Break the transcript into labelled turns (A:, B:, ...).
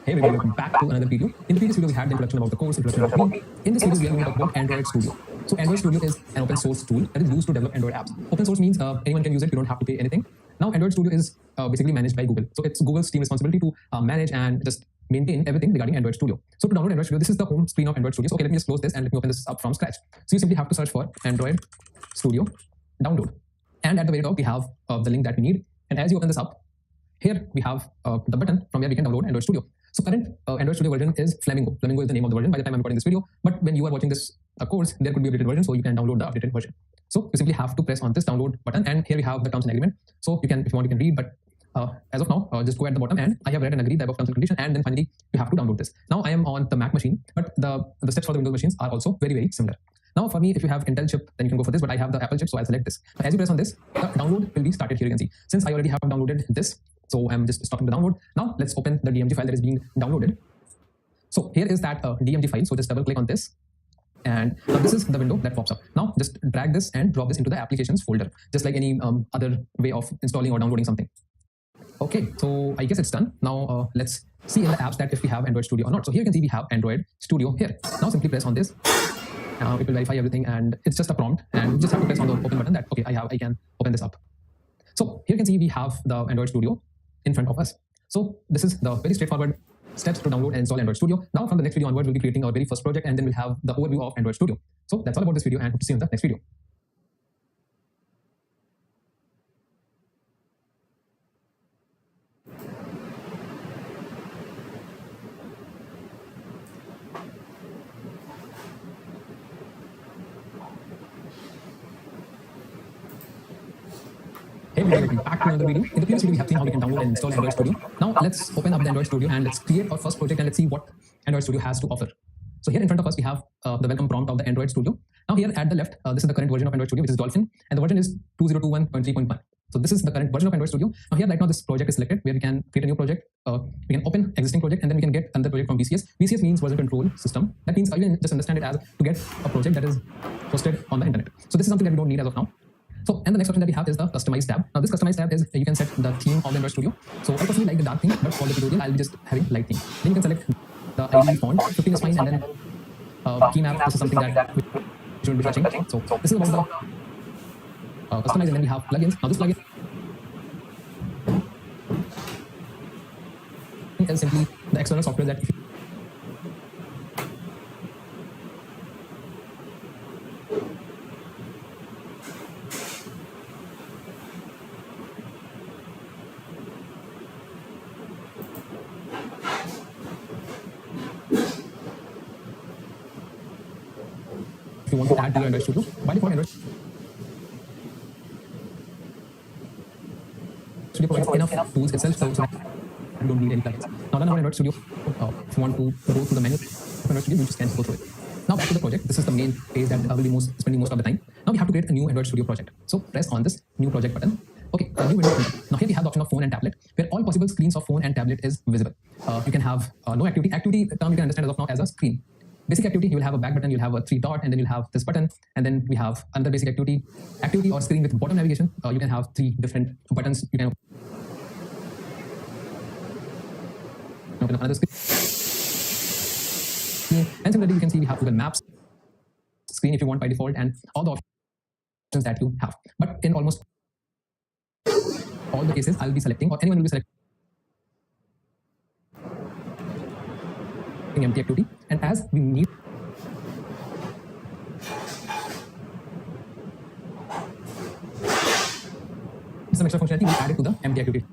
A: Hey everybody, welcome back to another video. In the previous video, we had the introduction about the course, introduction about me. In this video, we are going to talk about Android Studio. So Android Studio is an open source tool that is used to develop Android apps. Open source means anyone can use it. You don't have to pay anything. Now, Android Studio is basically managed by Google. So it's Google's team responsibility to manage and just maintain everything regarding Android Studio. So to download Android Studio, this is the home screen of Android Studio. So okay, let me just close this and let me open this up from scratch. So you simply have to search for Android Studio download. And at the very top, we have the link that we need. And as you open this up, here we have the button from where we can download Android Studio. So current Android Studio version is Flamingo. Flamingo is the name of the version by the time I'm recording this video. But when you are watching this course, there could be a updated version, so you can download the updated version. So you simply have to press on this download button, and here we have the terms and agreement. So you can, if you want, you can read. But as of now, just go at the bottom, and I have read and agreed the above terms and conditions, and then finally you have to download this. Now I am on the Mac machine, but the steps for the Windows machines are also very similar. Now for me, if you have Intel chip, then you can go for this, but I have the Apple chip, so I'll select this. As you press on this, the download will be started here. You can see, since I already have downloaded this, so I'm just stopping the download. Now let's open the DMG file that is being downloaded. So here is that DMG file. So just double click on this, and now this is the window that pops up. Now just drag this and drop this into the applications folder, just like any other way of installing or downloading something. Okay, so I guess it's done. Now let's see in the apps that if we have Android Studio or not. So here you can see we have Android Studio here. Now simply press on this. It will verify everything, and it's just a prompt, and you just have to press on the open button that okay, I can open this up. So here you can see we have the Android Studio in front of us. So this is the very straightforward steps to download and install Android Studio. Now from the next video onward, we'll be creating our very first project, and then we'll have the overview of Android Studio. So that's all about this video, and hope to see you in the next video. Hey everybody, welcome back to another video. In the previous video, we have seen how we can download and install Android Studio. Now let's open up the Android Studio and let's create our first project, and let's see what Android Studio has to offer. So here in front of us, we have the welcome prompt of the Android Studio. Now here at the left, this is the current version of Android Studio, which is Dolphin, and the version is 2021.3.1. So this is the current version of Android Studio. Now here right now, this project is selected where we can create a new project. We can open existing project, and then we can get another project from VCS. VCS means version control system. That means you can just understand it as to get a project that is hosted on the internet. So this is something that we don't need as of now. So, and the next option that we have is the Customize tab. Now, this Customize tab is you can set the theme of the Android Studio. So, I personally like the dark theme, but for the tutorial, I'll be just having light theme. Then you can select the ID font, 15 is fine, and then key map. This is something that we should be touching. So, this is about the Customize, and then we have plugins. Now, this plugin is simply the external software that if you want to add to your Android Studio. By default, Android Studio provides enough tools itself, so that you don't need any plugins. Now, run our Android Studio. If you want to go through the menu of Android Studio, you just can go through it. Now, back to the project. This is the main page that will be spending most of the time. Now, we have to create a new Android Studio project. So, press on this new project button. Okay, a new window. Now, here we have the option of phone and tablet, where all possible screens of phone and tablet is visible. You can have no activity. Activity term you can understand as of now as a screen. Basic activity, you will have a back button, you'll have a 3 dot, and then you'll have this button, and then we have another basic activity or screen with bottom navigation. You can have 3 different buttons. You can open another screen, and similarly, you can see we have Google Maps screen if you want by default, and all the options that you have. But in almost all the cases, I'll be selecting, or anyone will be selecting empty activity, and as we need some extra functionality, we add it to the empty activity.